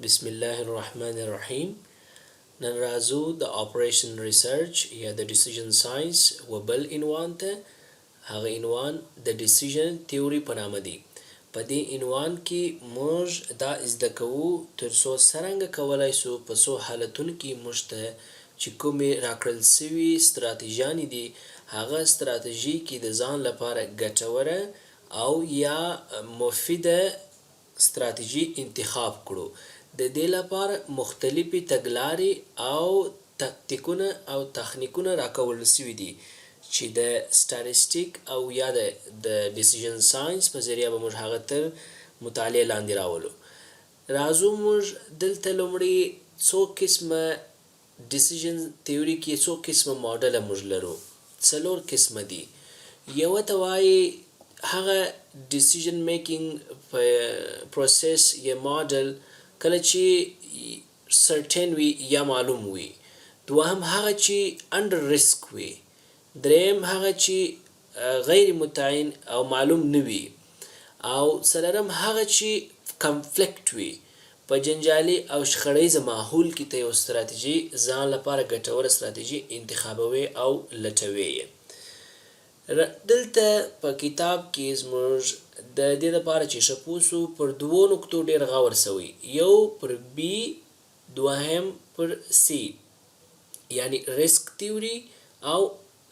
بسم الله الرحمن الرحیم. نن راځو د اپریشن ریسرچ یا د ډیسیژن ساينس و بل عنوان ته. هغه عنوان د ډیسیژن تیوري په نامه دی. په دې عنوان کې موږ دا زده کوو تر څو څرنګه کولای شو په څو حالتونو کې موږ ته چې کومې راکړل شوي ستراتیژیانې دي هغه ستراتیژي کې د ځان لپاره ګټوره او یا مفیده ستراتیژي انتخاب کړو. د دې لپاره مختلفې تګلارې او تکتیکونه او تخنیکونه راکول شوي دي چې د سټاتستیک او یا د ډیسیژن ساينس په ذریعه به موږ هغه تر مطالعه لاندې راولو. راځو موږ دلته لومړی څو قسمه ډیسیژن تیوري کې څو قسمه ماډله موږ لرو. 4 قسمه دي. یوه ته وایي هغه ډیسیژن میکینګ پروسس یا ماډل کله چې سرټن وي یا معلوم وي. دوهم هغه چې انډر ریسک وي. دریم هغه چې غیر متعین او معلوم نه وي. او څلورم هغه چې کنفلیکټ وي، په جنجالي او شخړیز ماحول کې ته یو ستراتیژي ځان لپاره ګټوره ستراتیژي انتخابوي او لټوي. دلته په کتاب کې زموږ د دې لپاره چې ښه پوه شو پر 2 نقطو ډېر غور شوی. یو پر بی، دوهم پر سی، یعنی ریسک تیوري او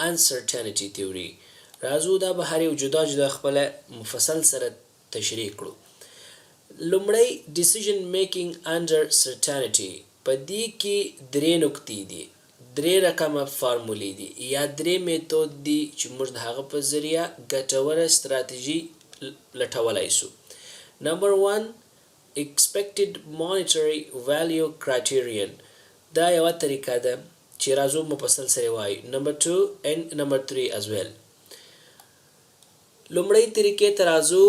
انسرټنټی تیوري. راځو دا به هر یو جدا جدا خپله مفصل سره تشریح کړو. لومړی ډیسیژن میکینګ انډر سرټنټی. په دې کې 3 نقطې دي، 3 رقمه فارمولې دي یا 3 میتود دي چې موږ د هغه په ذریعه ګټوره ستراتیژي لټولای شو. نمبر 1 expected monetary value criterion. دا یوه طریقه ده چې راځو مفصل سره وایو. نمبر 2 and نمبر 3 as well. لومړی طریقې ته راځو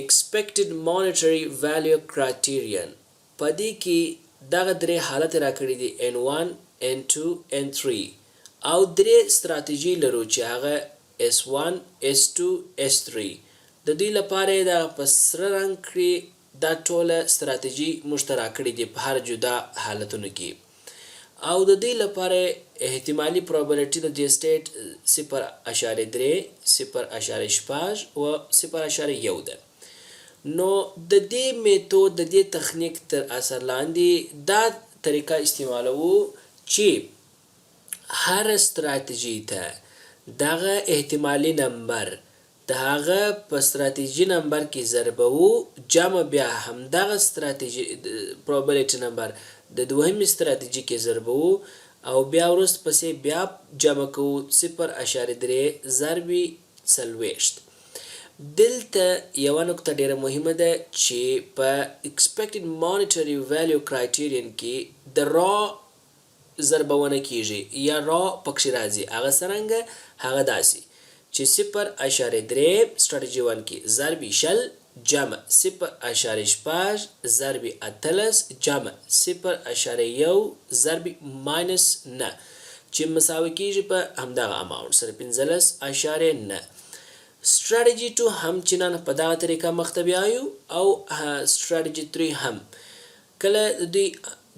expected monetary value criterion. په دې کې دغه 3 حالت راکړي دي N1 N2 N3 او 3 ستراتیژي لرو چې هغه S1 S2 S3. د دې لپاره دا په سره رنګ کې دا ټوله ستراتیژي مشترک کړي دي په هر جدا حالتونو کې. او د دې لپاره احتمالي پروبابیلیټي د دې سټیټ 0.3 0.5 او 0.1 ده. نو د دې میتود د دې تخنیک تر اثر لاندې دا طریقه استعمالوو چې هر ستراتیژي ته دغه احتمالي نمبر د هغه په ستراتیژي نمبر کې ضربوو، جمع بیا هم دغه ستراتیژي پروبابیلیټي نمبر د دوهمې ستراتیژي کې ضربوو او بیا وروسته پسې بیا جمع کوو 0.3 ضربې 40. دلته یوه نقطه ډیره مهمه ده چې په expected monetary value criterion کې د را ضربونه کیږي یا را پکښې راځي. هغه څرنګه؟ هغه داسې چې 0.3 ستراتیژي 1 کې ضربې 20 جمع 0.5 ضربې 18 جمع 0.1 ضربې -9 چې مساوي کیږي په همدغه اماونټ سره 15.9. ستراتیژي 2 هم چنان په دغه طریقه مخ ته بیایو او ستراتیژي 3 هم. کله دوی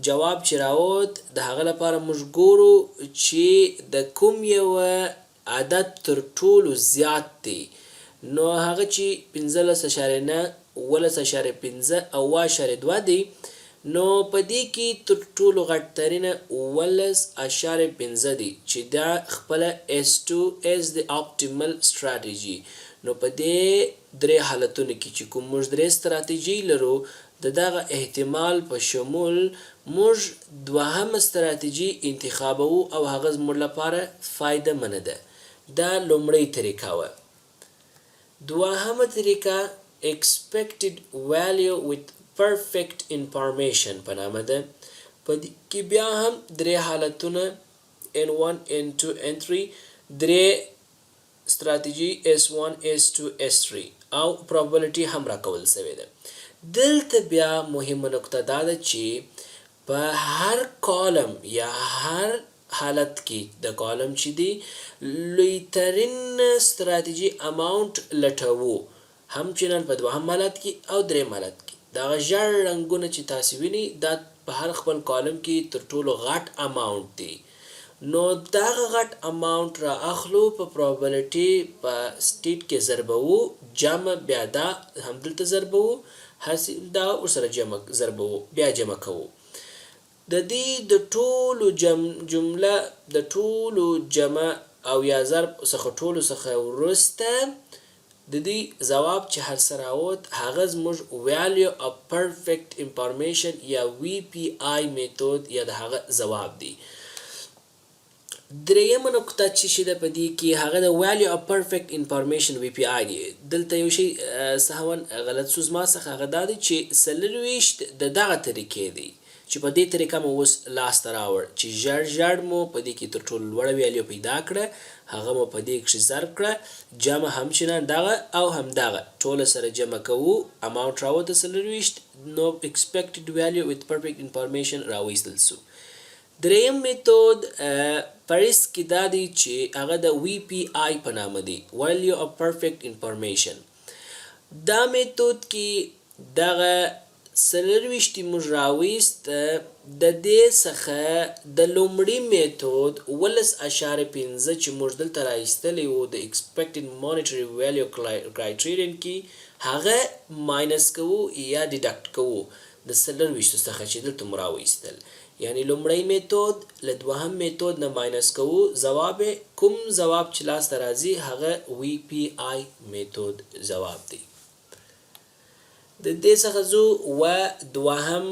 جواب چې راووت د هغه لپاره موږ ګورو چې د کوم یو عدد تر ټولو زیات دی. نو هغه چې 15.9 11.5 او 2 دی. نو په دې کې تر ټولو غټ ترینه 11.5 دی چې دا خپله S2 is the optimal strategy. نو په دې 3 حالتونو کې چې کوم موږ 3 ستراتیژي لرو د دغه احتمال په شمول موږ دوهمه ستراتیژي انتخابوو او هغه زموږ لپاره فایده منه ده. دا لومړی طریقه وه. دوهمه طریقه expected value with perfect information په نامه ده. په دې کې بیا هم 3 حالتونه N1 N2 N3 3 ستراتیژي S1 S2 S3 او probability هم راکول شوی ده. دلته بیا مهمه نقطه دا ده چې په هر کالم یا هر حالت کې د کالم چې دی لویترین ستراتیژي اماونټ لټوو، همچنان په دوهم حالت کې او دریم حالت کې. دغه ژړ رنګونه چې تاسو وینئ دا په هر خپل کالم کې تر ټولو غټ اماونټ دی. نو دغه غټ اماونټ را اخلو په پروبابلیټي په سټیټ کې ضربوو، جمع بیا دا همدلته ضربوو، حاصل دا ورسره ضربوو، بیا جمع کوو. د دې د ټولو جمله د ټولو جمع او یا ضرب څخه ټولو څخه وروسته د دې ځواب چې هر څه راووت هغه زموږ ویلیو اف پرفیکټ انفارمیشن یا VPI میتود یا د هغه ځواب دی. درېیمه نقطه چې ده په دې کې هغه د ویلیو اف پرفیکټ انفارمیشن VPI دی. دلته یو شی سهون غلط سوز ما څخه هغه دا دی چې 40 د دغه طریقې دی چې په دې طریقه مو اوس لاسته راوړ چې ژړ مو په دې کې تر ټولو لوړه ویلیو پیدا کړه، هغه مو په دې کې ضرب کړه، جمع همچنان دغه او هم دغه ټول سره جمع کوو، اماونټ راوته 40 نو ایکسپیکټډ ویلیو وذ پرفیکټ انفارمیشن راوېستل سو. دریم میتود پاریس کې دا دی چې هغه د VPI په نامه دی، ویلیو اف پرفیکټ انفارمیشن. دا میتود کې دغه 40 موږ راوېست، د دې څخه د لومړي میتود 11.15 چې موږ دلته راایستلی وو د ایکسپیکټډ مانیټري ویلیو کرایټیرین کې هغه ماینس کوو یا ډیډکټ کوو د 40 څخه چې دلته مو راوېستل. یعنی لومړی میتود له دوهم میتود نه ماینس کوو، ځواب کوم ځواب چې لاسته راځي هغه VPI میتود ځواب دی. د دې څخه زو و دوهم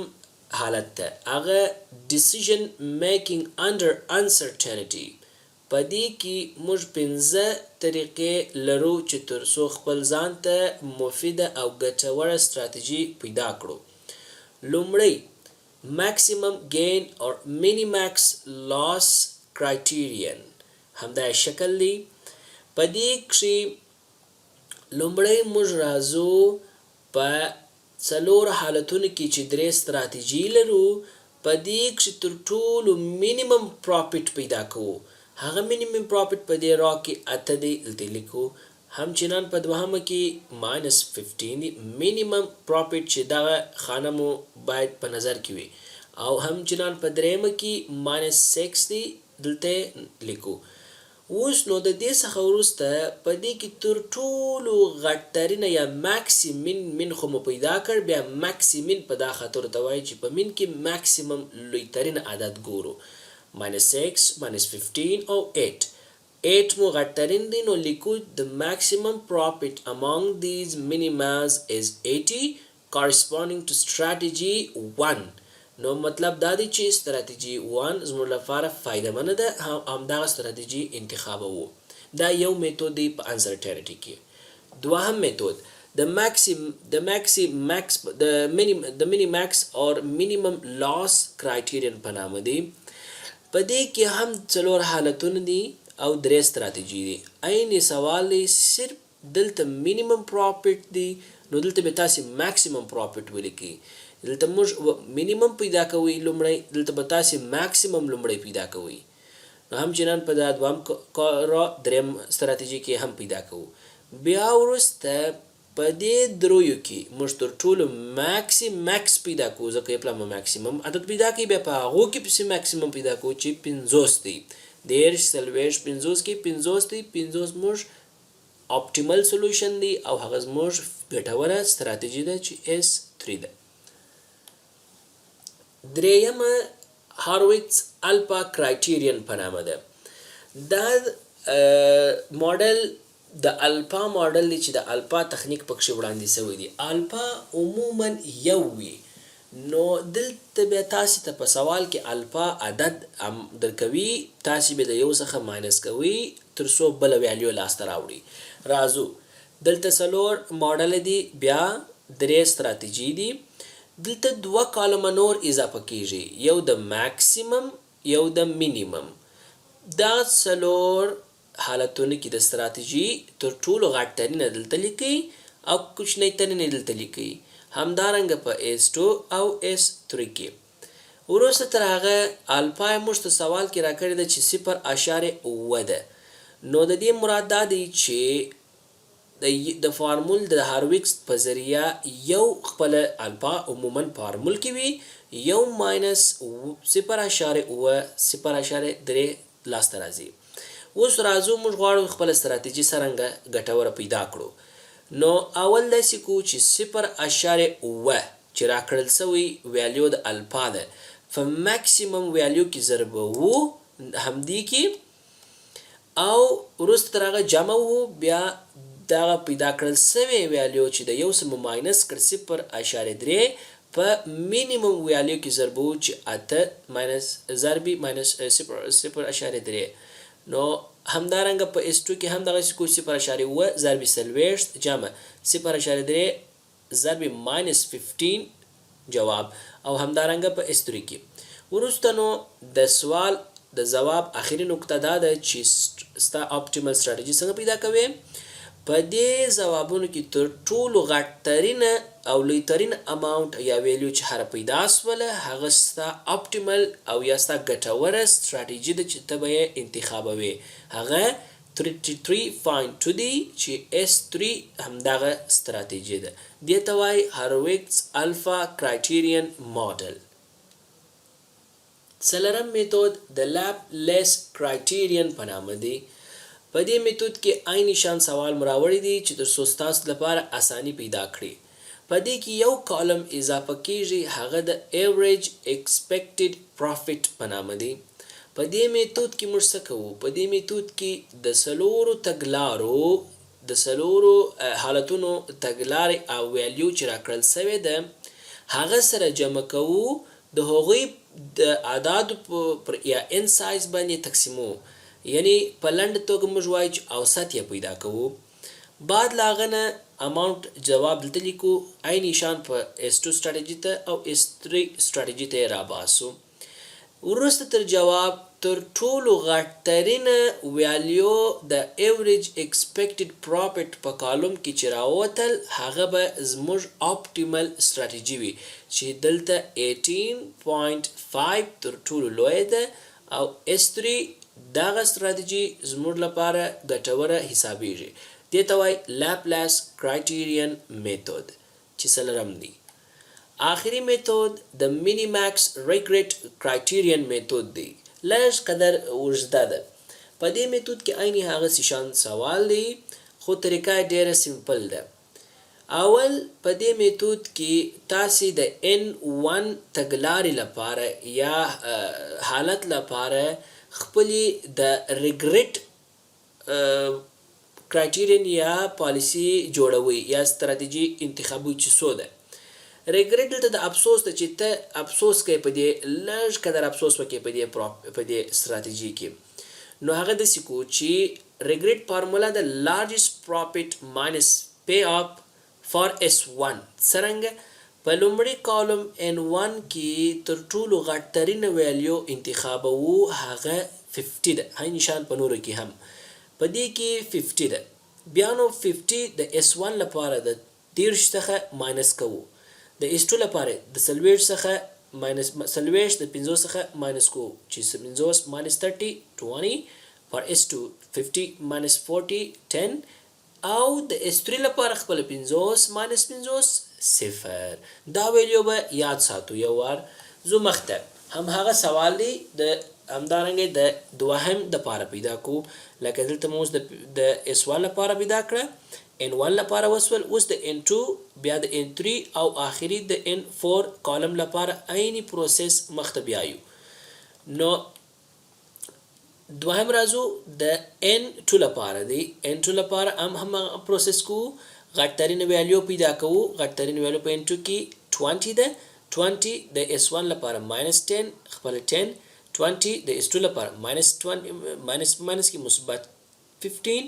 حالت ته هغه decision making under uncertainty. په دې کې موږ 15 طریقې لرو چې تر څو خپل ځان ته مفیده او ګټوره ستراتیژي پیدا کړو. لومړی maximum gain or minimax loss criterion همدا شکل دی. په دې کې لومړی موږ راځو په څلور حالتونو کې چې درې ستراتیژي لرو، په دې کې تر ټولو مینیمم پروفیټ پیدا کوو. هغه مینیمم پروفیټ په دې را کې 8 دی دلته لیکو. همچنان په دوهمه کې -15 دی مینیمم پروفیټ چې دغه خانه مو باید په نظر کې وي، او همچنان په دریمه کې -6 دی دلته لیکو. اوس نو د دې څخه وروسته په دې کې تر ټولو غټترینه یا ماکسیمم من خو مو پیدا کړ، بیا ماکسیمم په دا خاطر ته وایي چې په من کې ماکسیمم لویترین عدد ګورو، -6 -15 او 8 مو غټترین دی نو لیکو the maximum profit among these minimas is 80 corresponding to strategy 1. نو مطلب دا دی چې استراتیجی 1 زموږ لپاره فایده منده ده، همدغه استراتیجی انتخابوو. دا یو میتود دی په انسرټینټی کې. دوهم میتود د مینیماکس اور مینیمم لاس کرایټیرین په نامه دی. په دې کې هم څلور حالتونه دي او درې استراتیجی دي. عین سوال دی صرف دلته مینیمم پروفیټ دی، نو دلته به تاسو ماکسیمم پروفیټ ولیکئ. دلته موږ مینیمم پیدا کوي لومړی، دلته به تاسو ماکسیمم لومړی پیدا کوي. نو همچنان په دا دوام را دریم استراتیژي کې هم پیدا کوو. بیا وروسته په دې درویو کې موږ تر ټولو ماکس پیدا کوو، ځکه یې پلان ماکسیمم عدد پیدا کوي، بیا په هغو کې پسې ماکسیمم پیدا کوو چې 50 دی. 10 40 50 کې 50 دی، 50 موږ اپټیمل سولوشن دی او هغه زموږ ګټوره استراتیژي ده چې S3 ده. درېیمه هارویتس الفا کرایټیرین په نامه ده. دا ماډل د الفا ماډل دی چې د الفا تخنیک پکښې وړاندې شوی دی. الفا عموما یو وي، نو دلته بیا تاسو ته په سوال کې الفا عدد درکوي، تاسو به د یو څخه ماینس کوي تر څو بل ویلیو لاسته راوړي. راځو دلته څلور ماډل دی، بیا درې استراتیژي دي. دلته 2 کالمه نور اضافه کیږي، یو د ماکسیمم یو د مینیمم. دا څلور حالتونه کې د استراتیژي تر ټولو غټترینه دلته لیکي او کوچنۍ ترینه دلته لیکي، همدارنګه په S2 او S3 کې. وروسته تر هغه الفا موږ ته سوال کې راکړی ده چې 0.9 ده. نو د دې مراد دا دی چې د فارمول د هارویکس په ذریعہ یو خپل الفا عموما فارمول کې وي یو ماینس 0.3 لاسته راځي. اوس راځو موږ غواړو خپل استراتیجي څرنګه ګټوره پیدا کړو. نو اول داسې کو چې 0.8 چې راکړل سوی ویلیو د الفا ده په ماکسیمم ویلیو کې ضربوو همدې کې او وروسته تر هغه جمع وو بیا دغه پیدا کړل سوی ویلیو چې د یو سم ماینس کړ 0.3 په مینیمم ویلیو کې ضربوو چې 8 ماینس ضربي ماینس 0.3 نو همدارنګه په S2 کې هم دغه کو 0.8 ضربي 40 جمع 0.3 ضربي ماینس 15 جواب او همدارنګه په S3 کې وروسته نو د سوال د جواب اخیری نقطه دا ده چې ستا اپټیمل استراتیجی څنګه پیدا کوي. په دې ځوابونو کې تر ټولو غټترین او لویترین اماونت یا ویلیو چې هر پیدا سوله هغه ستا اپټیمل او یا ستا ګټوره استراتیجی ده چې ته به انتخابوي هغه 33.2 دی چې S3 همدغه استراتیجی ده. دې ته وایي هارویکس الفا کرایټیرین ماډل. څلورم میتود د لاپلیس کرایټیرین په نامه دی. په دې میتود کې عیني شان سوال مراوړی دی چې تر څو ستاسو لپاره اسانی پیدا کړي. په دې کې یو کالم اضافه کیږي هغه د ایوریج ایکسپیکټډ پروفیټ په نامه دی. په دې میتود کې موږ څه کوو؟ په دې میتود کې د څلورو تګلارو د څلورو حالتونو تګلارې او ویلیو چې راکړل سوی ده هغه سره جمع کوو د هغوی د اعدادو پر یا ان سایز باندې تقسیمو یعنی په لنډ توګه موږ وایو چې اوسط یې پیدا کوو. بعد لاغنه اماونت جواب دلته لیکو عیني شان په S2 استراتیجی ته او S3 استراتیجی ته راباسو. وروسته تر جواب تر ټولو غټترین ویلیو د ایوریج ایکسپیکټډ پروفیټ په کالم کې چې راوتل هغه به زموږ اپټیمل استراتیجی وي چې دلته 18.5 تر ټولو لوی ده او S3 دغه استراتیجی زموږ لپاره ګټوره حسابیږي. دې ته وایي لاپلیس کرایټیرین میتود چې څلورم دی. آخری میتود د مینیماکس ریګریټ کرایټیرین میتود دی. لږ قدر اوږده ده. په دې میتود کې عیني هغه شان سوال دی خو طریقه ډیره سمپل ده. اول په دې میتود کې تاسو د N1 تګلارې لپاره یا حالت لپاره خپلې د ریګریټ کرایټیرین یا پالیسی جوړوي یا استراتیجی انتخابوي چې څه ده. ریګریټ دلته د افسوس ته چې ته افسوس کوي په دې لږ قدر افسوس وکړي په دې استراتیجی کې. نو هغه داسې کو چې ریګریټ فارمولا د لارجست پروفیټ ماینس پی اپ فار S1 څرنګه په لومړي کالم N1 کې تر ټولو غټترین ویلیو انتخابوو هغه 50 ده. هاي نشان په نورو کې هم په دې کې 50 ده. بیا نو 50 د S1 لپاره د 30 څخه ماینس کوو. د S2 لپاره د 40 څخه ماینس 40 د 50 څخه ماینس کوو چې 50 ماینس 30 20 for S2 50 minus 40 10 او د S3 لپاره خپل 50 ماینس 50 صفر. دا ویلیو به یاد ساتو یو وار زو مخته هم هغه سوال دی د همدارنګه د دوهم د پاره پیدا کو لکه دلته موږ د S1 لپاره پیدا کړه N1 لپاره وسول اوس د N2 بیا د N3 او آخري د N4 کالم لپاره عیني پروسس مخته بیایو. نو دوهم راځو د N2 لپاره دی. N2 لپاره هم پروسس کو غټترین ویلیو پیدا کوو. غټترین ویلیو په N2 کې 20 ده. 20 د S1 لپاره minus 10 خپل 10 20 د S2 لپاره minus 20 minus کې مثبت 15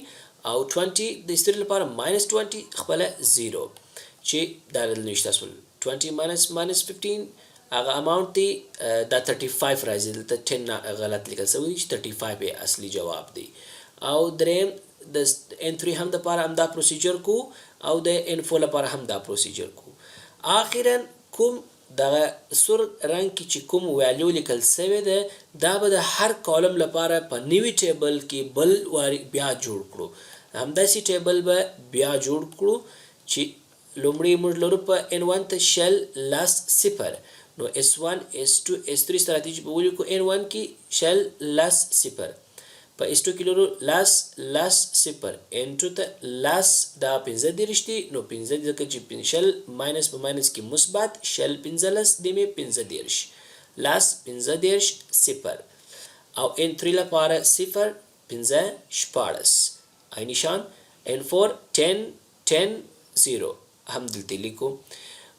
او 20 د S3 لپاره minus 20 خپل 0 چې دا نشته سول 20 minus 15 هغه اماونت دی دا 35 راځي دلته 10 غلط لیکل شوی چې 35 به اصلي جواب دی. او دریم د N3 هم د لپاره هم دا پروسیجر کو او د N4 لپاره هم دا پروسیجر کو. اخیرا کوم دغه سور رنگ کې چې کوم ویلیو لیکل شوی ده دا به د هر کالم لپاره په نیوی ټیبل کې بل واری بیا جوړ کړو. همداسې ټیبل به بیا جوړ کړو چې لومړی موږ لرو په N1 ته شل لس صفر نو S1 S2 S3 ستراتیجي به ولیکو N1 کې شل لس صفر په S2 کې لرو لس صفر N2 ته لس دا 15 دی نو 15 ځکه چې شل ماینس په ماینس کې مثبت شل 15 د مې 15 لس 15 صفر او N3 لپاره صفر 15 شپاړس آی نشان N4 10 0 هم دلته لیکو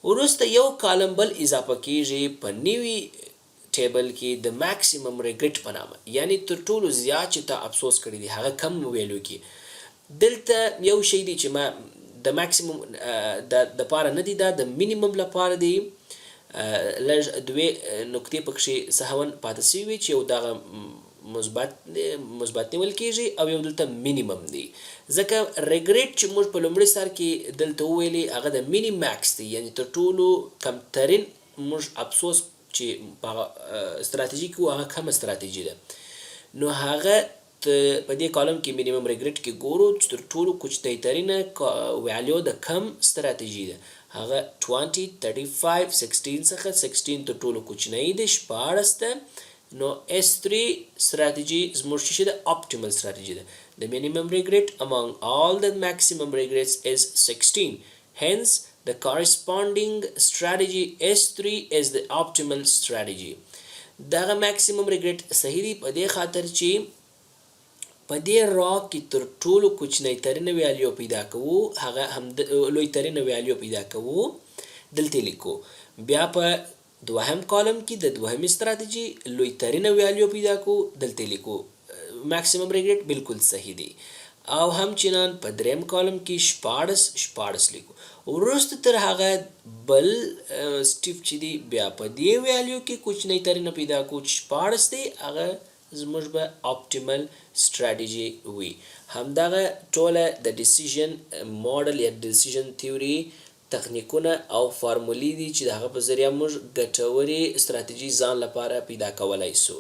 وروسته یو کالم بل اضافه کیږي په نوي ټیبل کې د ماکسیمم ریګریټ په نامه یعنی تر ټولو زیات چې تا افسوس کړی دی هغه کم ویلو کې دلته یو شی دی چې ما د ماکسیمم د پاره نه دی دا د مینیمم لپاره دی لږ دوه نقطې پکې سهون پاتې شوی چې یو دغه مثبت نیول کېږي او یو دلته مینیمم دی ځکه ریګریټ چې موږ په لومړي سر کې دلته ویلي هغه د مینی ماکس دی یعنی تر ټولو کمترین موږ افسوس چې په استراتیژي کې هغه کم استراتیژي ده نو هغه په دې کالم کې مینیمم ریګریټ کې ګورو چې تر ټولو کوچنی ترینه ویلیو د کم استراتیژي ده هغه 20 35 16 څخه 16 تر ټولو کوچنی دی 14 ده نو S3 strategy زموږ چې د optimal strategy ده the minimum regret among all the maximum regrets is 16 hence the corresponding strategy S3 is the optimal strategy دغه maximum regret صحیح دی په دې خاطر چې په دې را کې تر ټولو کوچنی ترینه ویلیو پیدا کوو هغه هم لوی ترینه ویلیو پیدا کوو دلته لیکو بیا په دوهم کالم کې د دوهم استراتیجي لوی ترینه ویلیو پیدا کو دلته لیکو ماکسیمم ریګریټ بالکل صحیح دی او همچنان په دریم کالم کې 14 لیکو ورسته تر هغه بل سټیپ چې دی بیا په دې ویلیو کې کوچنی ترینه پیدا کو 14 دی هغه زموږ به اپټیمل سټریټجی وي همدغه ټوله د ډیسیژن ماډل یا ډیسیژن تیوري تخنیکونه او فارمولې دي چې د هغه په ذریعه موږ ګټورې استراتیژي ځان لپاره پیدا کولای سو